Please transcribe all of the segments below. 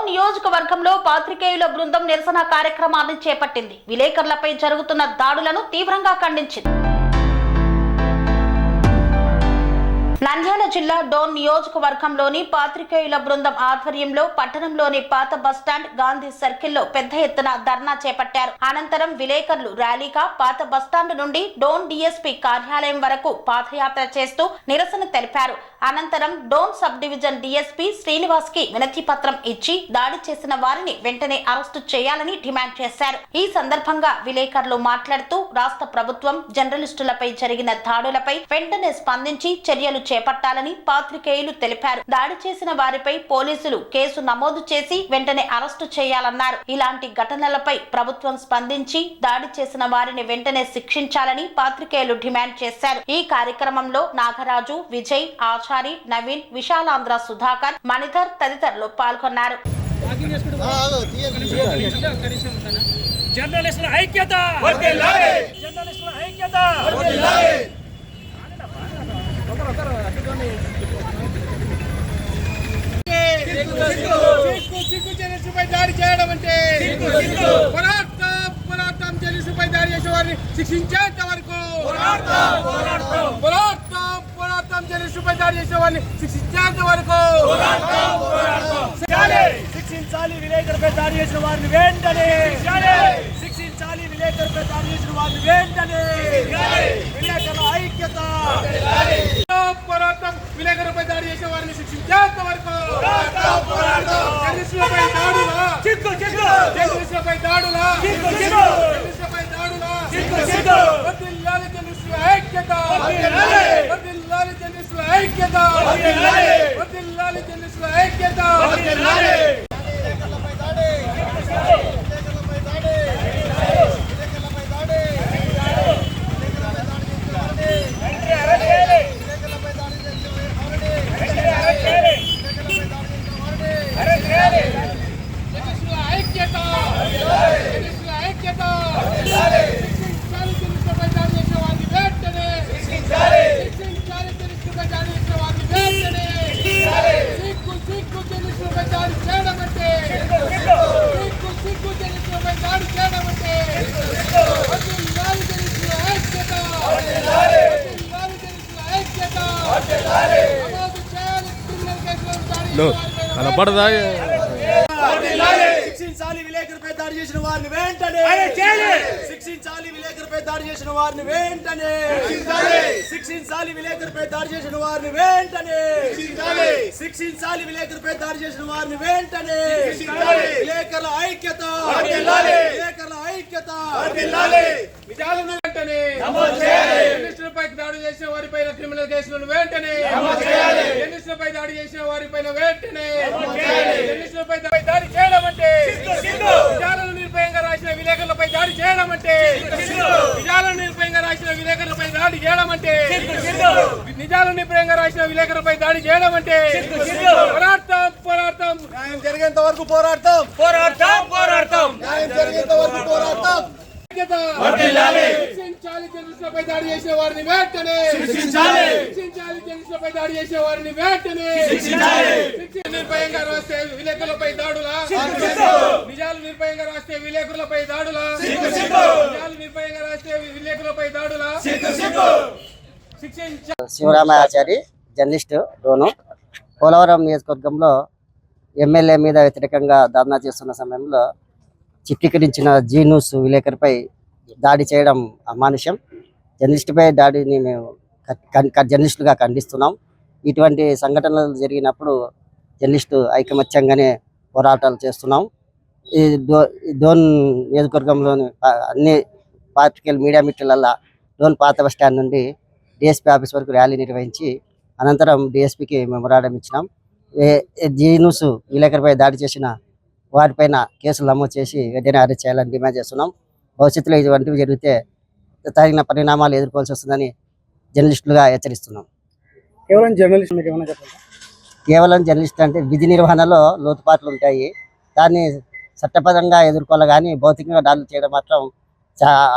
డోన్ నియోజకవర్గంలో పాత్రికేయుల బృందం నిరసన కార్యక్రమాన్ని చేపట్టింది. విలేకరులపై జరుగుతున్న దాడులను తీవ్రంగా ఖండించింది. నంద్యాల జిల్లా డోన్ నియోజకవర్గంలోని పాత్రికేయుల బృందం ఆధ్వర్యంలో పట్టణంలోని పాత బస్టాండ్ గాంధీ సర్కిల్లో పెద్ద ఎత్తున ధర్నా చేపట్టారు. అనంతరం విలేకరులు ర్యాలీగా పాత బస్టాండ్ నుండి డోన్ డీఎస్పీ కార్యాలయం వరకు పాదయాత్ర చేస్తూ నిరసన తెలిపారు. అనంతరం Dhone sub division DSP Srinivas కి వినతి పత్రం ఇచ్చి దాడి చేసిన వారిని వెంటనే అరెస్టు చేయాలని డిమాండ్ చేశారు. ఈ సందర్భంగా విలేకరులు మాట్లాడుతూ రాష్ట్ర ప్రభుత్వం జర్నలిస్టులపై జరిగిన దాడులపై వెంటనే స్పందించి చర్యలు చేపట్టాలని పాత్రికేయులు తెలిపారు. దాడి చేసిన వారిపై పోలీసులు కేసు నమోదు చేసి వెంటనే అరెస్టు చేయాలన్నారు. ఇలాంటి ఘటనలపై ప్రభుత్వం స్పందించి దాడి చేసిన వారిని వెంటనే శిక్షించాలని పాత్రికేయులు డిమాండ్ చేశారు. ఈ కార్యక్రమంలో నాగరాజు, విజయ్, ఆచారి, నవీన్, విశాలాంధ్ర సుధాకర్, మణిధర్ తదితరులు పాల్గొన్నారు. జర్నలిస్టుల ఐక్యత జర్నలిస్టుల ఐక్యత జర్నలిస్టుపై దాడి చేయడం అంటే పోరాటం జర్నలిస్టుపై దాడి చేసే వారిని శిక్షించేంత వరకు పోరాటం జర్నలిస్టుపై దాడి చేసే వారిని శిక్షించేంత వరకు శిక్షించాలి. విలేకరులపై దాడి చేసిన వారిని వెంటనే శిక్షించాలి. విలేకరులపై దాడి చేసిన వారిని వెంటనే విలేకరుల ఐక్యత పోరాటం విలేకరులపై దాడి చేసే వారిని శిక్షించేంత వరకు జర్నలిస్టులపై దాడులా జర్నలిస్టులపై దాడులా జర్నలిస్టులపై దాడులా వర్ధిల్లాలి జర్నలిస్టుల ఐక్యత వర్ధిల్లాలి జర్నలిస్టుల ఐక్యత వర్ధిల్లాలి జర్నలిస్టుల ఐక్యత కనపడదా? శిక్షించాలి. విలేకరులపై దాడి చేసిన వారిని వెంటనే శిక్షించాలి. విలేకరులపై దాడి చేసిన వారిని వెంటనే శిక్షించాలి. విలేకరులపై దాడి చేసిన వారిని వెంటనే శిక్షించాలి. విలేకరులపై దాడి చేసిన వారిని వెంటనే విలేకరుల ఐక్యత విలేకరుల ఐక్యత విచారణ వెంటనే జర్నలిస్టులపై దాడి చేసిన వారిపైన క్రిమినల్ కేసులను వెంటనే జర్నలిస్టులపై దాడి చేసిన వారిపైన వెంటనే జర్నలిస్టులపై దాడి చేయడం అంటే నిజాలను నిర్భయంగా రాసిన విలేకరులపై దాడి చేయడం అంటే నిజాలను నిర్భయంగా రాసిన విలేకరులపై దాడి చేయడం అంటే నిజాలను నిర్భయంగా రాసిన విలేకరులపై దాడి చేయడం అంటే పోరాటం న్యాయం జరిగేంత వరకు పోరాటం న్యాయం జరిగేంత వరకు పోరాటం శిక్షించాలి. జర్నలిస్టులపై దాడి చేసే వారిని వెంటనే శిక్షించాలి. జర్నలిస్టులపై దాడి చేసే వారిని వెంటనే నిర్భయంగా రాస్తే విలేకరులపై దాడులా నిజాలు నిర్భయంగా రాస్తే విలేకరులపై దాడులా నిజాలు నిర్భయంగా రాస్తే విలేకరులపై దాడులా శివరామాచారి జర్నలిస్టు డోను పోలవరం నియోజకవర్గంలో ఎమ్మెల్యే మీద వ్యతిరేకంగా ధర్నా చేస్తున్న సమయంలో చిత్రీకరించిన జీ న్యూస్ విలేకరుపై దాడి చేయడం అమానుష్యం. జర్నలిస్టుపై దాడిని మేము జర్నలిస్టులుగా ఖండిస్తున్నాం. ఇటువంటి సంఘటనలు జరిగినప్పుడు జర్నలిస్టు ఐకమత్యంగానే పోరాటాలు చేస్తున్నాం. ఈ డోన్ నియోజకవర్గంలోని అన్ని పాత్రికేయుల మీడియా మిత్రులల్లా డోన్ పాత బస్ స్టాండ్ నుండి డిఎస్పీ ఆఫీస్ వరకు ర్యాలీ నిర్వహించి అనంతరం డిఎస్పీకి మెమోరాండం ఇచ్చినాం. జీ న్యూస్ విలేకరుపై దాడి చేసిన వారిపైన కేసులు నమోదు చేసి వెంటనే అరెస్ట్ చేయాలని డిమాండ్ చేస్తున్నాం. భవిష్యత్తులో ఇటువంటివి జరిగితే తగిన పరిణామాలు ఎదుర్కోవాల్సి వస్తుందని జర్నలిస్టులుగా హెచ్చరిస్తున్నాం. కేవలం జర్నలిస్ట్ అంటే విధి నిర్వహణలో లోతుపాట్లు ఉంటాయి. దాన్ని చట్టపరంగా ఎదుర్కోవాలి కానీ భౌతికంగా దాడులు చేయడం మాత్రం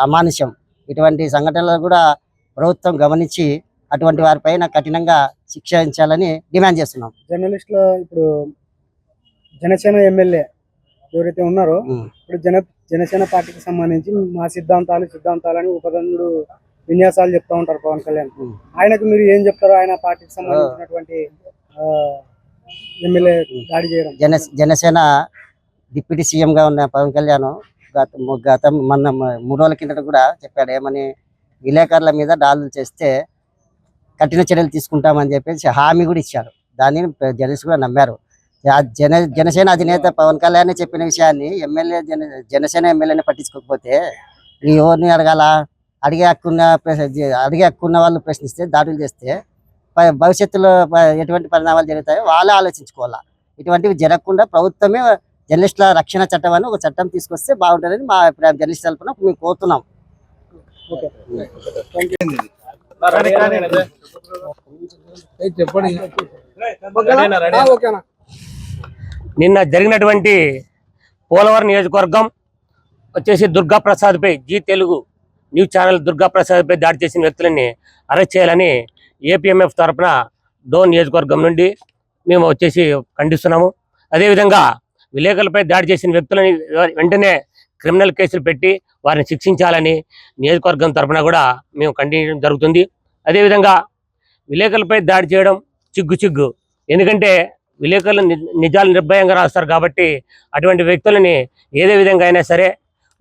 అమానుష్యం. ఇటువంటి సంఘటనలు కూడా ప్రభుత్వం గమనించి అటువంటి వారిపైన కఠినంగా శిక్షించాలని డిమాండ్ చేస్తున్నాం. జర్నలిస్టులు ఇప్పుడు జనసేన ఎమ్మెల్యే ఎవరైతే ఉన్నారో ఇప్పుడు జనసేన పార్టీకి సంబంధించి మా సిద్ధాంతాలని ఉపదండు విన్యాసాలు చెప్తా ఉంటారు పవన్ కళ్యాణ్. ఆయనకు మీరు ఏం చెప్తారు? ఆయన పార్టీకి సంబంధించినటువంటి ఎమ్మెల్యే దాడి చేయడం. జనసేన డిప్యూటీ సీఎం గా ఉన్న పవన్ కళ్యాణ్ గత మొన్న 3 రోజుల కిందట కూడా చెప్పాడు, ఏమని విలేకరుల మీద దాడులు చేస్తే కఠిన చర్యలు తీసుకుంటామని చెప్పేసి హామీ కూడా ఇచ్చారు. దాన్ని జర్నలిస్ట్ కూడా నమ్మారు. జనసేన అధినేత పవన్ కళ్యాణ్ చెప్పిన విషయాన్ని జనసేన ఎమ్మెల్యేని పట్టించుకోకపోతే ఎవరిని అడగాల? అడిగే హక్కున్న వాళ్ళు ప్రశ్నిస్తే దాడులు చేస్తే భవిష్యత్తులో ఎటువంటి పరిణామాలు జరుగుతాయో వాళ్ళే ఆలోచించుకోవాలా. ఇటువంటివి జరగకుండా ప్రభుత్వమే జర్నలిస్టుల రక్షణ చట్టం అని ఒక చట్టం తీసుకొస్తే బాగుంటుందని మా అభిప్రాయం. జర్నలిస్ట్ తరపున మేము కోరుతున్నాం. నిన్న జరిగినటువంటి పోలవరం నియోజకవర్గం వచ్చేసి దుర్గాప్రసాద్పై జీ తెలుగు న్యూస్ ఛానల్ దుర్గాప్రసాద్పై దాడి చేసిన వ్యక్తులని అరెస్ట్ చేయాలని ఏపీఎంఎఫ్ తరఫున డోన్ నియోజకవర్గం నుండి మేము వచ్చేసి ఖండిస్తున్నాము. అదేవిధంగా విలేకరులపై దాడి చేసిన వ్యక్తులని వెంటనే క్రిమినల్ కేసులు పెట్టి వారిని శిక్షించాలని నియోజకవర్గం తరఫున కూడా మేము ఖండించడం జరుగుతుంది. అదేవిధంగా విలేకరులపై దాడి చేయడం చిగ్గు. ఎందుకంటే విలేకరులు నిజాలు నిర్భయంగా రాస్తారు కాబట్టి అటువంటి వ్యక్తులని ఏదో విధంగా అయినా సరే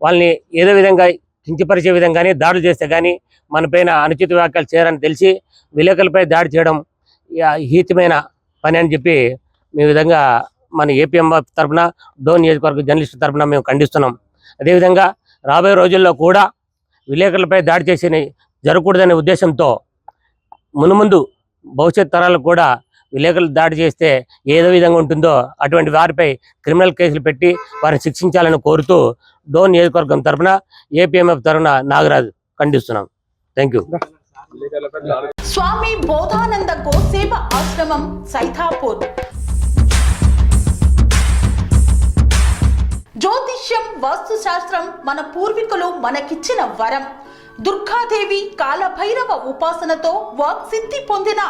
వాళ్ళని ఏదో విధంగా కించపరిచే విధంగానే దాడులు చేస్తే కానీ మన పైన అనుచిత వ్యాఖ్యలు చేయాలని తెలిసి విలేకరులపై దాడి చేయడం హీతమైన పని అని చెప్పి ఈ విధంగా మన ఏపీఎం తరఫున డోన్ నియోజకవర్గ జర్నలిస్టు తరఫున మేము ఖండిస్తున్నాం. అదేవిధంగా రాబోయే రోజుల్లో కూడా విలేకరులపై దాడి చేసి జరగకూడదనే ఉద్దేశంతో మునుముందు భవిష్యత్ తరాలకు కూడా విలేకరులు దాడి చేస్తే ఏదో విధంగా ఉంటుందో అటువంటి వారిపై క్రిమినల్ కేసులు పెట్టి వారిని శిక్షించాలని కోరుతూ డోన్ నియోజకవర్గం తరఫున ఏపీఎంఎఫ్ తరఫున నాగరాజు ఖండిస్తున్నాం. Thank you. స్వామి బోధానంద గోసేవ ఆశ్రమం సైథాపూర్. జ్యోతిష్యం, వాస్తు శాస్త్రం మన పూర్వీకులు మనకిచ్చిన వరం. దుర్గాదేవి, కాలభైరవ ఉపాసనతో వాక్సిద్ధి పొందిన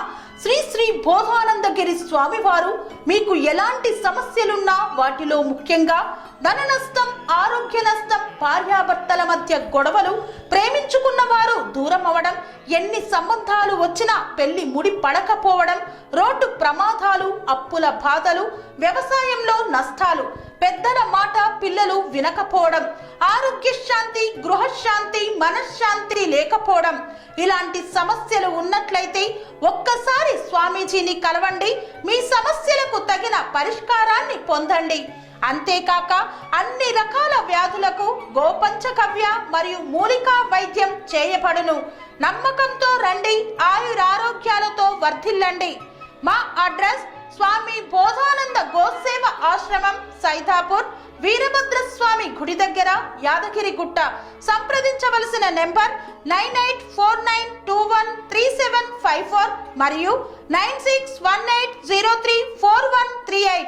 శ్రీ శ్రీ బోధానందగిరి స్వామివారు మీకు ఎలాంటి సమస్యలున్నా, వాటిలో ముఖ్యంగా ధన నష్టం, ఆరోగ్య నష్టం, భార్యాభర్తల మధ్య గొడవలు, ప్రేమించుకున్న వారు దూరం అవడం, ఎన్ని సంబంధాలు వచ్చినా పెళ్లి ముడి పడకపోవడం, రోడ్డు ప్రమాదాలు, అప్పుల బాధలు, వ్యవసాయంలో నష్టాలు, పెద్దల మాట పిల్లలు వినకపోవడం, ఆరోగ్య శాంతి, గృహశాంతి, మనశ్శాంతి లేకపోవడం, ఇలాంటి సమస్యలు ఉన్నట్లయితే ఒక్కసారి స్వామీజీని కలవండి. మీ సమస్యలకు తగిన పరిష్కారాన్ని పొందండి. అంతేకాక అన్ని రకాల వ్యాధులకు గోపంచగవ్య మరియు మూలికా వైద్యం చేయబడును. నమ్మకంతో రండి, ఆయురారోగ్యాలతో వర్ధిల్లండి. మా అడ్రస్ స్వామి బోధానంద గోసేవ ఆశ్రమం, సైథాపూర్, వీరభద్రస్వామి గుడి దగ్గర, యాదగిరిగుట్ట. సంప్రదించవలసిన నెంబర్ 9849213754 మరియు 9618034138.